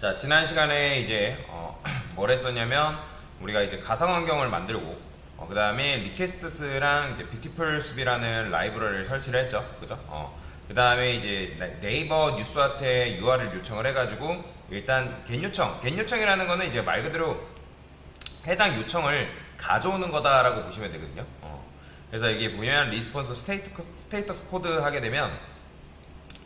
자, 지난 시간에 이제 뭘 했었냐면 우리가 이제 가상 환경을 만들고 그 다음에 리퀘스트스랑 이제 뷰티풀숲이라는 라이브러리를 설치를 했죠. 그죠? 그 다음에 이제 네이버 뉴스한테 URL 요청을 해가지고 일단 겟요청이라는 거는 이제 말 그대로 해당 요청을 가져오는 거다라고 보시면 되거든요. 그래서 이게 보면 리스폰스 스테이터스 코드 하게 되면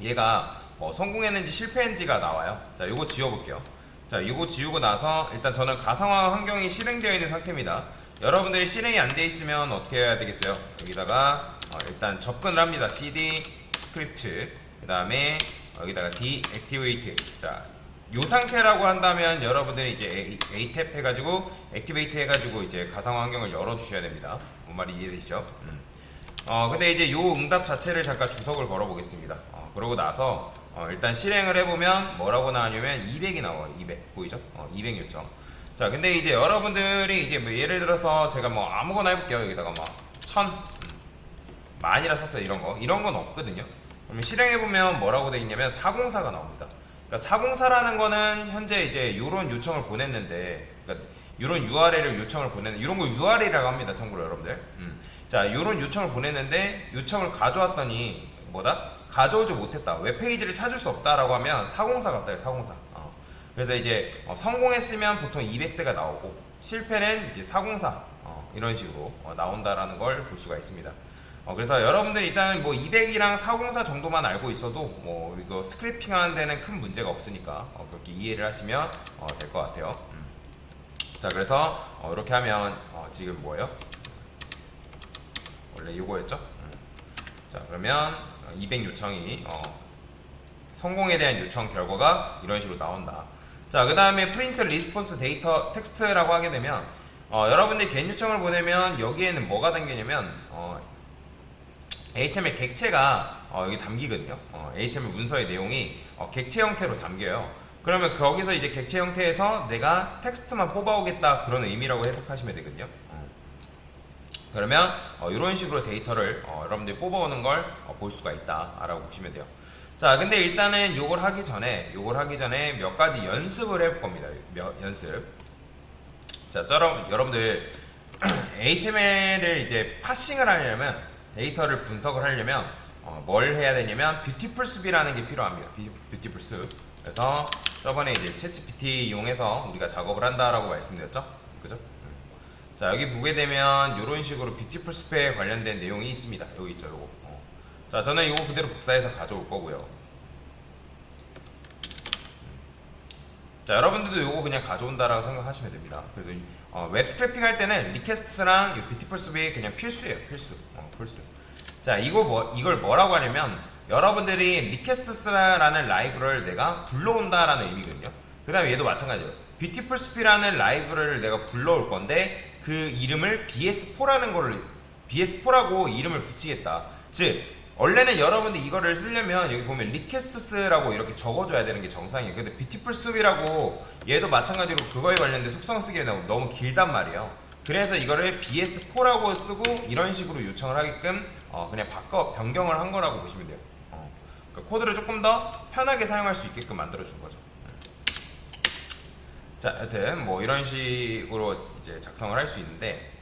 얘가 성공했는지 실패했는지가 나와요. 자, 요거 지워볼게요. 자, 요거 지우고 나서 일단 저는 가상화 환경이 실행되어 있는 상태입니다. 여러분들이 실행이 안 돼 있으면 어떻게 해야 되겠어요? 여기다가 일단 접근을 합니다. cd 스크립트 그 다음에 여기다가 deactivate. 자, 요 상태라고 한다면 여러분들이 이제 a 탭 해가지고 액티베이트 해가지고 이제 가상화 환경을 열어주셔야 됩니다. 뭔 말이 이해되시죠? 근데 이제 요 응답 자체를 잠깐 주석을 걸어 보겠습니다. 그러고 나서 일단 실행을 해보면 뭐라고 나오냐면 200이 나와요. 200 보이죠? 200 요청. 자, 근데 이제 여러분들이 이제 뭐 예를 들어서 제가 뭐 아무거나 해볼게요. 여기다가 막 1000 만이라 썼어요. 이런 건 없거든요. 그러면 실행해보면 뭐라고 돼 있냐면 404가 나옵니다. 그러니까 404라는 거는 현재 이제 요런 요청을 보냈는데, 그러니까 요런 URL을 요청을 보냈는데, 요런 거 URL이라고 합니다. 참고로 여러분들. 자, 요런 요청을 보냈는데 요청을 가져왔더니 뭐다? 가져오지 못했다. 웹페이지를 찾을 수 없다라고 하면 404 같다. 404. 그래서 이제 성공했으면 보통 200대가 나오고 실패는 이제 404 이런 식으로 나온다라는 걸 볼 수가 있습니다. 그래서 여러분들 일단 뭐 200이랑 404 정도만 알고 있어도 뭐 이거 스크래핑 하는 데는 큰 문제가 없으니까 그렇게 이해를 하시면 될 것 같아요. 자, 그래서 이렇게 하면 지금 뭐예요? 원래 이거였죠? 자, 그러면 200 요청이 성공에 대한 요청 결과가 이런 식으로 나온다. 자, 그 다음에 프린트 리스폰스 데이터 텍스트라고 하게 되면 여러분들이 겟 요청을 보내면 여기에는 뭐가 담기냐면 HTML 객체가 여기 담기거든요. HTML 문서의 내용이 객체 형태로 담겨요. 그러면 거기서 이제 객체 형태에서 내가 텍스트만 뽑아오겠다 그런 의미라고 해석하시면 되거든요. 그러면 이런 식으로 데이터를 여러분들이 뽑아오는 걸 볼 수가 있다 라고 보시면 돼요. 자, 근데 일단은 요걸 하기 전에 몇 가지 연습을 해볼 겁니다. 연습. 자, 여러분들 HTML을 이제 파싱을 하려면 데이터를 분석을 하려면 뭘 해야 되냐면 뷰티풀숲이라는 게 필요합니다. 뷰티풀숲. 그래서 저번에 이제 챗GPT 이용해서 우리가 작업을 한다라고 말씀드렸죠. 그죠? 자, 여기 보게 되면 이런 식으로 뷰티풀숲에 관련된 내용이 있습니다. 여기 있죠, 요거. 자, 저는 이거 그대로 복사해서 가져올 거고요. 자, 여러분들도 이거 그냥 가져온다라고 생각하시면 됩니다. 그래서 웹 스크래핑 할 때는 리퀘스트랑 이 뷰티풀숲이 그냥 필수예요. 필수. 자, 이걸 뭐라고 하냐면 여러분들이 리퀘스트라는 라이브러리를 내가 불러온다라는 의미거든요. 그 다음에 얘도 마찬가지예요. 뷰티풀숲이라는 라이브러리를 내가 불러올 건데 그 이름을 BS4라고 이름을 붙이겠다. 즉 원래는 여러분들 이거를 쓰려면 여기 보면 리퀘스트스라고 이렇게 적어줘야 되는 게 정상이에요. 근데 뷰티풀숲이라고 얘도 마찬가지로 그거에 관련된 속성 쓰기에는 너무 길단 말이에요. 그래서 이거를 BS4라고 쓰고 이런 식으로 요청을 하게끔 그냥 변경을 한 거라고 보시면 돼요. 그러니까 코드를 조금 더 편하게 사용할 수 있게끔 만들어 준 거죠. 자, 여튼 뭐 이런 식으로 이제 작성을 할 수 있는데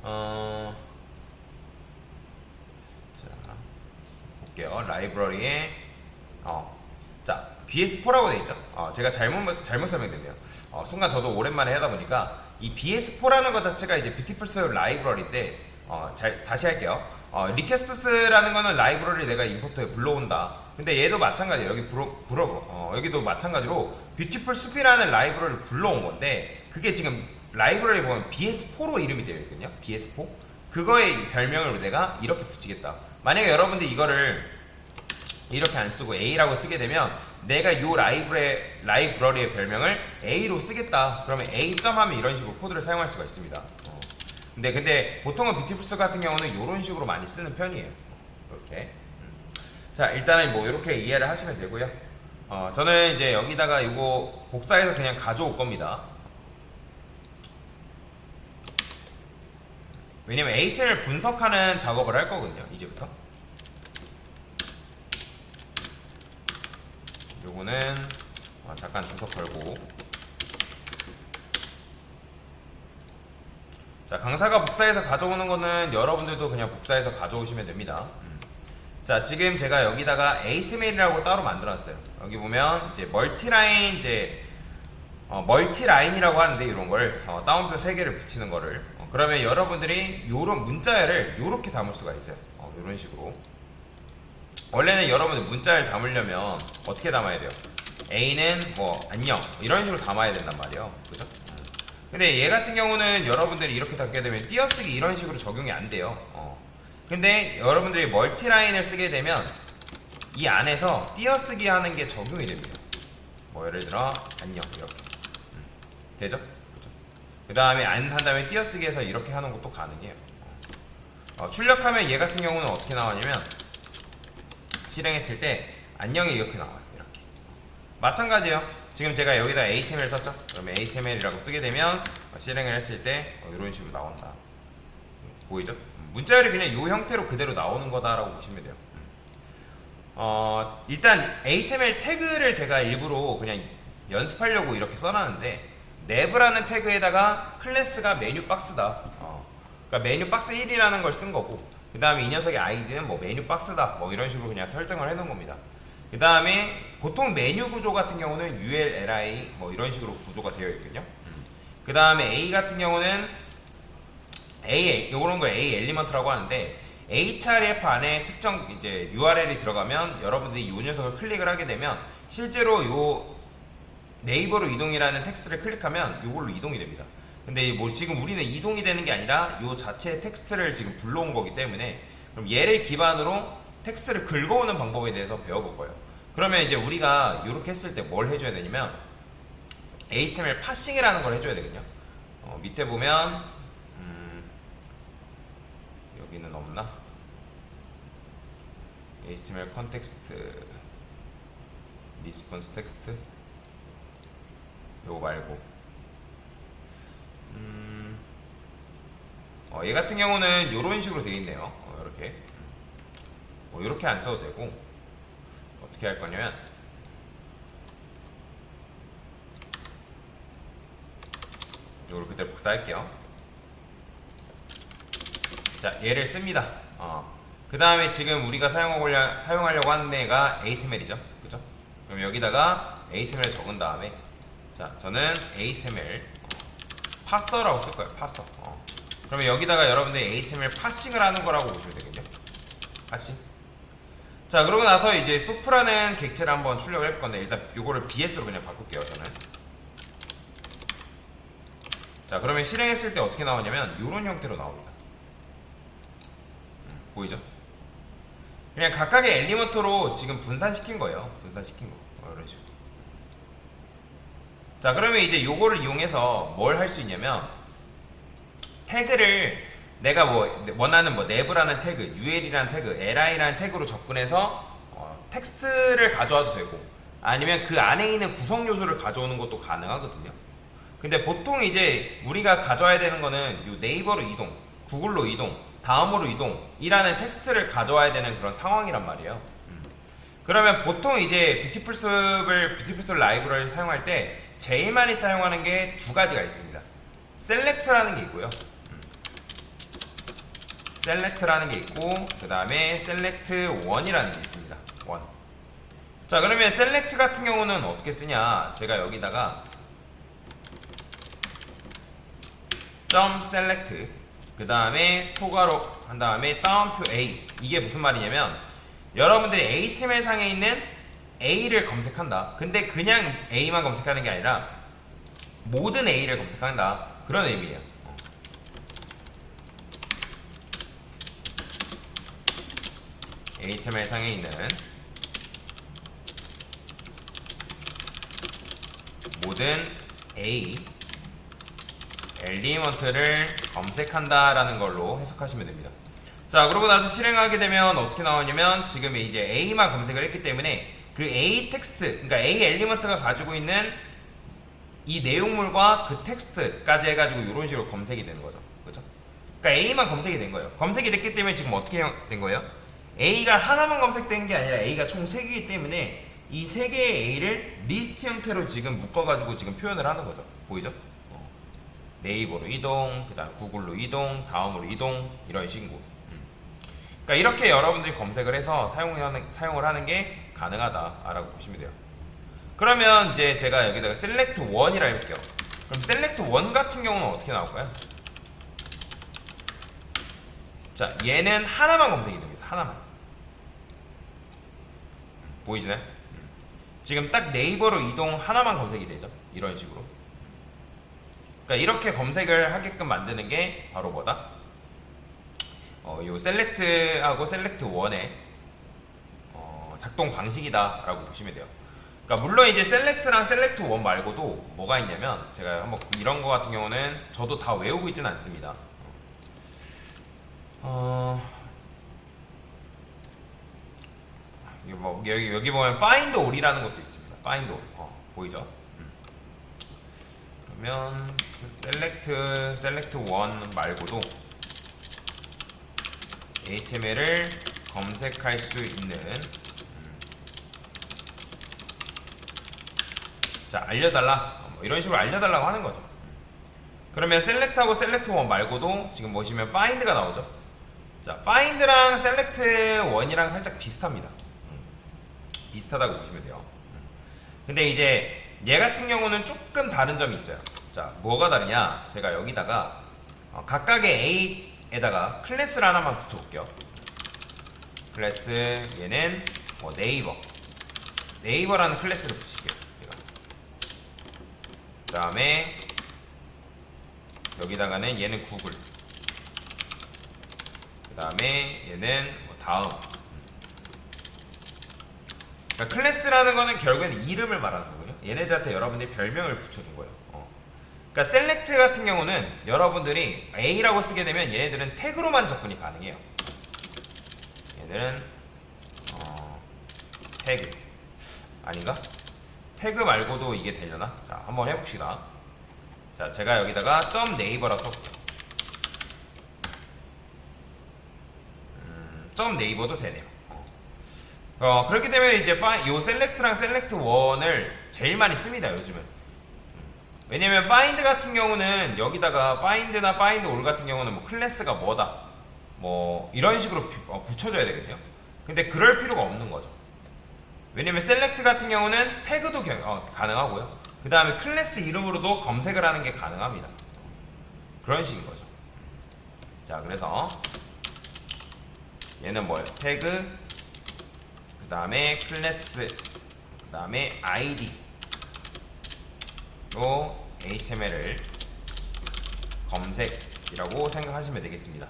자, 볼게요. 라이브러리에 자, BS4라고 되어 있죠. 제가 잘못 설명됐네요. 순간 저도 오랜만에 하다 보니까 이 BS4라는 것 자체가 이제 뷰티풀숲 라이브러리인데 다시 할게요. 리퀘스트스라는 거는 라이브러리 내가 임포터에 불러온다. 근데 얘도 마찬가지예요. 여기도 마찬가지로 뷰티풀숲이라는 라이브러리를 불러온 건데 그게 지금 라이브러리 보면 BS4로 이름이 되어 있거든요. BS4. 그거의 별명을 내가 이렇게 붙이겠다. 만약에 여러분들 이거를 이렇게 안 쓰고 A라고 쓰게 되면 내가 요 라이브러리의 별명을 A로 쓰겠다. 그러면 A 하면 이런 식으로 코드를 사용할 수가 있습니다. 근데 보통은 뷰티풀숲 같은 경우는 이런 식으로 많이 쓰는 편이에요. 이렇게. 자, 일단은 뭐 이렇게 이해를 하시면 되고요. 저는 이제 여기다가 이거 복사해서 그냥 가져올 겁니다. 왜냐면 HTML 분석하는 작업을 할 거거든요. 이제부터. 요거는 잠깐 주석 걸고. 자, 강사가 복사해서 가져오는 거는 여러분들도 그냥 복사해서 가져오시면 됩니다. 자, 지금 제가 여기다가 ASML이라고 따로 만들어놨어요. 여기 보면 이제 멀티라인 멀티라인이라고 하는데, 이런 걸 따옴표 3개를 붙이는 거를 그러면 여러분들이 요런 문자열을 요렇게 담을 수가 있어요. 요런 식으로. 원래는 여러분들 문자열 담으려면 어떻게 담아야 돼요? A는 뭐 안녕 이런 식으로 담아야 된단 말이에요. 그죠? 근데 얘 같은 경우는 여러분들이 이렇게 담게 되면 띄어쓰기 이런 식으로 적용이 안 돼요. 근데 여러분들이 멀티라인을 쓰게 되면 이 안에서 띄어쓰기 하는 게 적용이 됩니다. 뭐 예를 들어 안녕 이렇게 되죠? 그죠? 그 다음에 안 한 다음에 띄어쓰기 해서 이렇게 하는 것도 가능해요. 출력하면 얘 같은 경우는 어떻게 나오냐면 실행했을 때 안녕이 이렇게 나와요. 이렇게. 마찬가지예요. 지금 제가 여기다 ASML 썼죠? 그러면 ASML이라고 쓰게 되면 실행을 했을 때 이런 식으로 나온다. 보이죠? 문자열이 그냥 이 형태로 그대로 나오는 거다라고 보시면 돼요. 일단 ASML 태그를 제가 일부러 그냥 연습하려고 이렇게 써놨는데, nev라는 태그에다가 클래스가 메뉴 박스다. 그러니까 메뉴 박스 1이라는 걸 쓴 거고, 그 다음에 이 녀석의 아이디는 뭐 메뉴 박스다. 뭐 이런 식으로 그냥 설정을 해놓은 겁니다. 그 다음에 보통 메뉴 구조 같은 경우는 ULLI 뭐 이런 식으로 구조가 되어 있거든요. 그 다음에 A 같은 경우는 요런 거 A 엘리먼트라고 하는데, href 안에 특정 이제 URL이 들어가면 여러분들이 이 녀석을 클릭을 하게 되면 실제로 요 네이버로 이동이라는 텍스트를 클릭하면 요걸로 이동이 됩니다. 근데 뭐 지금 우리는 이동이 되는 게 아니라 요 자체 텍스트를 지금 불러온 거기 때문에, 그럼 얘를 기반으로 텍스트를 긁어오는 방법에 대해서 배워볼 거예요. 그러면 이제 우리가 이렇게 했을 때 뭘 해줘야 되냐면 ASML 파싱이라는 걸 해줘야 되거든요. 밑에 보면 여기는 없나? HTML 컨텍스트 리스폰스 텍스트 요거 말고 얘 같은 경우는 요런 식으로 되어 있네요. 이렇게 이렇게 안 써도 되고, 어떻게 할 거냐면 요걸 그대로 복사할게요. 자, 얘를 씁니다. 그 다음에 지금 우리가 사용하려고 하는 애가 ASML이죠. 그죠? 그럼 여기다가 ASML 적은 다음에, 자, 저는 ASML 파서라고 쓸 거예요. 파서. 그러면 여기다가 여러분들이 ASML 파싱을 하는 거라고 보시면 되겠죠. 파싱. 자, 그러고 나서 이제 소프라는 객체를 한번 출력을 해볼 건데, 일단 요거를 BS로 그냥 바꿀게요, 저는. 자, 그러면 실행했을 때 어떻게 나오냐면 요런 형태로 나옵니다. 보이죠? 그냥 각각의 엘리먼트로 지금 분산시킨 거예요. 분산시킨 거. 이런 식으로. 자, 그러면 이제 요거를 이용해서 뭘 할 수 있냐면, 태그를 내가 뭐 원하는 뭐 nev라는 태그, ul이라는 태그, li라는 태그로 접근해서 텍스트를 가져와도 되고, 아니면 그 안에 있는 구성 요소를 가져오는 것도 가능하거든요. 근데 보통 이제 우리가 가져와야 되는 거는 요 네이버로 이동, 구글로 이동, 다음으로 이동이라는 텍스트를 가져와야 되는 그런 상황이란 말이에요. 그러면 보통 이제 뷰티풀숲 라이브러리를 사용할 때 제일 많이 사용하는 게 두 가지가 있습니다. 셀렉트라는 게 있고요. 셀렉트라는 게 있고, 그 다음에 셀렉트 원이라는 게 있습니다. 원. 자, 그러면 셀렉트 같은 경우는 어떻게 쓰냐? 제가 여기다가 .select 그 다음에 소괄호 한 다음에 따옴표 A, 이게 무슨 말이냐면 여러분들이 ASML 상에 있는 A를 검색한다. 근데 그냥 A만 검색하는 게 아니라 모든 A를 검색한다, 그런 의미예요. ASML 상에 있는 모든 A 엘리먼트를 검색한다라는 걸로 해석하시면 됩니다. 자, 그러고 나서 실행하게 되면 어떻게 나오냐면, 지금 이제 A만 검색을 했기 때문에 그 A 텍스트, 그러니까 A 엘리먼트가 가지고 있는 이 내용물과 그 텍스트까지 해가지고 이런 식으로 검색이 되는 거죠. 그죠? 그러니까 A만 검색이 된 거예요. 검색이 됐기 때문에 지금 어떻게 된 거예요? A가 하나만 검색된 게 아니라 A가 총 3개이기 때문에 이 3개의 A를 리스트 형태로 지금 묶어가지고 지금 표현을 하는 거죠. 보이죠? 네이버로 이동, 그 다음 구글로 이동, 다음으로 이동, 이런 식으로. 그러니까 이렇게 여러분들이 검색을 해서 사용을 하는 게 가능하다라고 보시면 돼요. 그러면 이제 제가 여기다가 select 1이라 할게요. 그럼 select 1 같은 경우는 어떻게 나올까요? 자, 얘는 하나만 검색이 됩니다. 하나만. 보이시나요? 지금 딱 네이버로 이동 하나만 검색이 되죠. 이런 식으로. 그러니까 이렇게 검색을 하게끔 만드는 게 바로 뭐다? 요 select하고 select 1의 작동 방식이다라고 보시면 돼요. 그러니까 물론 이제 select랑 select 1 말고도 뭐가 있냐면 제가 한번 이런 거 같은 경우는 저도 다 외우고 있지는 않습니다. 여기 보면 find all이라는 것도 있습니다. find all 보이죠? 그러면 select 1 말고도 HTML을 검색할 수 있는 자 알려달라 뭐 이런 식으로 알려달라고 하는 거죠. 그러면 select하고 select 1 말고도 지금 보시면 find가 나오죠. 자 find랑 select 1이랑 살짝 비슷합니다. 비슷하다고 보시면 돼요. 근데 이제 얘 같은 경우는 조금 다른 점이 있어요. 자 뭐가 다르냐, 제가 여기다가 각각의 A에다가 클래스를 하나만 붙여볼게요. 클래스 얘는 뭐 네이버라는 클래스를 붙일게요. 그 다음에 여기다가는 얘는 구글, 그 다음에 얘는 뭐 다음. 그러니까 클래스라는 거는 결국에는 이름을 말하는 거고요. 얘네들한테 여러분들이 별명을 붙여준 거예요. 그러니까 select 같은 경우는 여러분들이 A라고 쓰게 되면 얘네들은 태그로만 접근이 가능해요. 얘들은 태그 아닌가? 태그 말고도 이게 되려나? 자 한번 해봅시다. 자 제가 여기다가 .naver라고 써볼게요. .naver도 되네요. 그렇기 때문에 이제 요 select랑 select 1을 제일 많이 씁니다 요즘은. 왜냐면 find 같은 경우는 여기다가 find나 find all 같은 경우는 뭐 클래스가 뭐다 뭐 이런 식으로 붙여줘야 되거든요. 근데 그럴 필요가 없는 거죠. 왜냐면 select 같은 경우는 태그도 가능하고요. 그 다음에 클래스 이름으로도 검색을 하는 게 가능합니다. 그런 식인 거죠. 자 그래서 얘는 뭐예요? 태그, 그 다음에 클래스, 그 다음에 id로 HTML을 검색이라고 생각하시면 되겠습니다.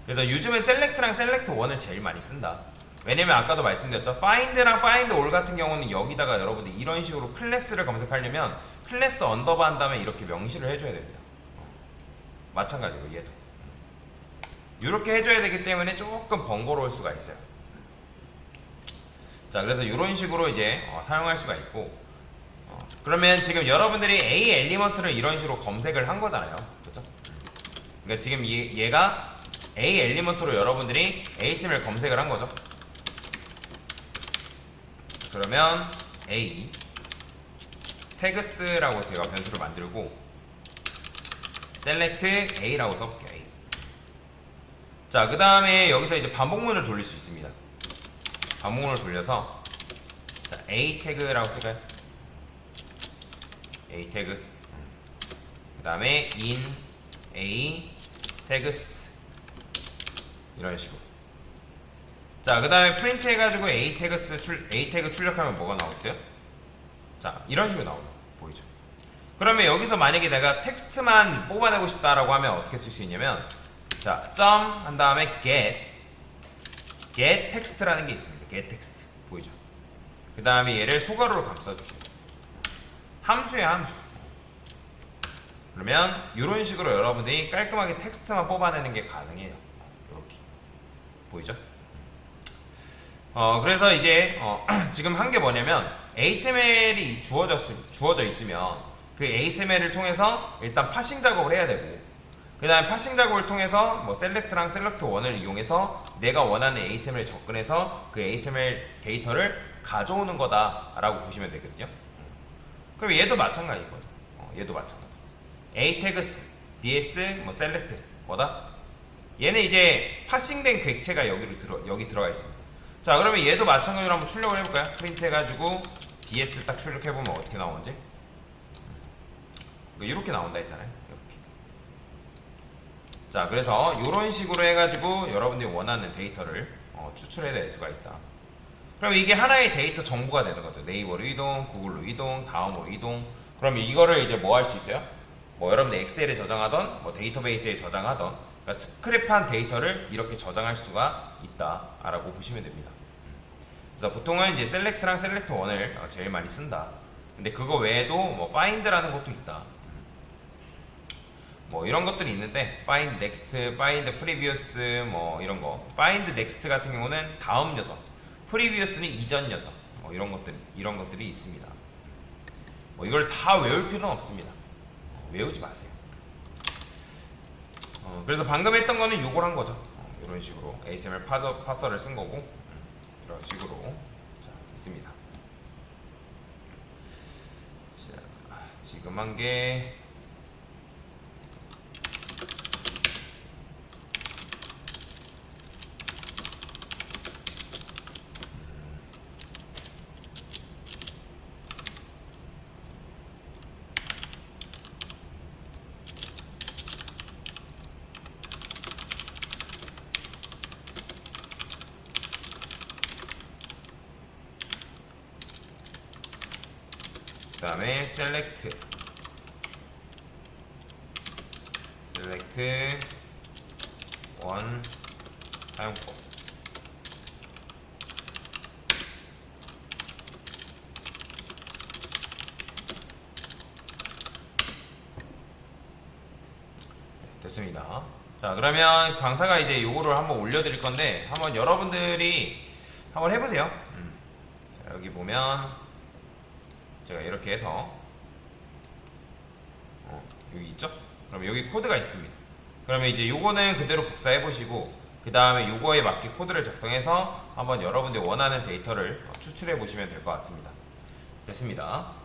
그래서 요즘은 select랑 select 1을 제일 많이 쓴다. 왜냐면 아까도 말씀드렸죠. find랑 find all 같은 경우는 여기다가 여러분들 이런 식으로 클래스를 검색하려면 클래스 언더바 한 다음에 이렇게 명시를 해줘야 됩니다. 마찬가지로 얘도 이렇게 해줘야 되기 때문에 조금 번거로울 수가 있어요. 자 그래서 이런 식으로 이제 사용할 수가 있고, 그러면 지금 여러분들이 A 엘리먼트를 이런 식으로 검색을 한 거잖아요. 그렇죠? 그러니까 지금 얘가 A 엘리먼트로 여러분들이 HTML 검색을 한 거죠. 그러면 A 태그스라고 제가 변수를 만들고 select A라고 써볼게요. A. 자 그 다음에 여기서 이제 반복문을 돌릴 수 있습니다. 반복문을 돌려서 자, A 태그라고 쓸까요? A 태그. 그 다음에 in A tags 이런 식으로. 자, 그 다음에 프린트 해가지고 A 태그 출력하면 뭐가 나오겠어요? 자, 이런 식으로 나옵니다. 보이죠? 그러면 여기서 만약에 내가 텍스트만 뽑아내고 싶다라고 하면 어떻게 쓸 수 있냐면, 자, 점 한 다음에 get text라는 게 있습니다. get text 보이죠? 그 다음에 얘를 소괄호로 감싸주시면 함수야 함수. 그러면 이런 식으로 여러분들이 깔끔하게 텍스트만 뽑아내는 게 가능해요. 이렇게 보이죠? 그래서 이제 지금 한 게 뭐냐면 HTML이 주어져 있으면 그 HTML을 통해서 일단 파싱 작업을 해야 되고, 그 다음에 파싱 작업을 통해서 뭐 셀렉트랑 셀렉트 1을 이용해서 내가 원하는 HTML에 접근해서 그 HTML 데이터를 가져오는 거다라고 보시면 되거든요. 그럼 얘도 마찬가지인 거죠. 얘도 마찬가지. A 태그 BS 뭐 셀렉트 뭐다? 얘는 이제 파싱된 객체가 여기 들어가 있습니다. 자, 그러면 얘도 마찬가지로 한번 출력을 해볼까요? 프린트 해가지고 BS 딱 출력해보면 어떻게 나오는지. 이렇게 나온다 했잖아요. 이렇게. 자, 그래서 이런 식으로 해가지고 여러분들이 원하는 데이터를 추출해낼 수가 있다. 그럼 이게 하나의 데이터 정보가 되는 거죠. 네이버로 이동, 구글로 이동, 다음으로 이동. 그러면 이거를 이제 뭐 할 수 있어요? 뭐 여러분들 엑셀에 저장하던, 뭐 데이터베이스에 저장하던, 그러니까 스크랩한 데이터를 이렇게 저장할 수가 있다라고 보시면 됩니다. 그래서 보통은 이제 셀렉트랑 셀렉트 1을 제일 많이 쓴다. 근데 그거 외에도 뭐 find라는 것도 있다. 뭐 이런 것들이 있는데 find next, find previous 뭐 이런 거. find next 같은 경우는 다음 녀석, previous는 이전 녀석. 뭐 이런 것들이 있습니다. 뭐 이걸 다 외울 필요는 없습니다. 외우지 마세요. 그래서 방금 했던 거는 요걸 한 거죠. 이런 식으로 ASMR 파서를 쓴 거고 이런 식으로 자, 있습니다. 자, 지금 한 게 그 다음에 select 원 사용법. 됐습니다. 자, 그러면 강사가 이제 요거를 한번 올려드릴 건데 한번 여러분들이 한번 해보세요. 자, 여기 보면 제가 이렇게 해서 여기 있죠? 그럼 여기 코드가 있습니다. 그러면 이제 요거는 그대로 복사해 보시고 그 다음에 요거에 맞게 코드를 작성해서 한번 여러분들 원하는 데이터를 추출해 보시면 될 것 같습니다. 됐습니다.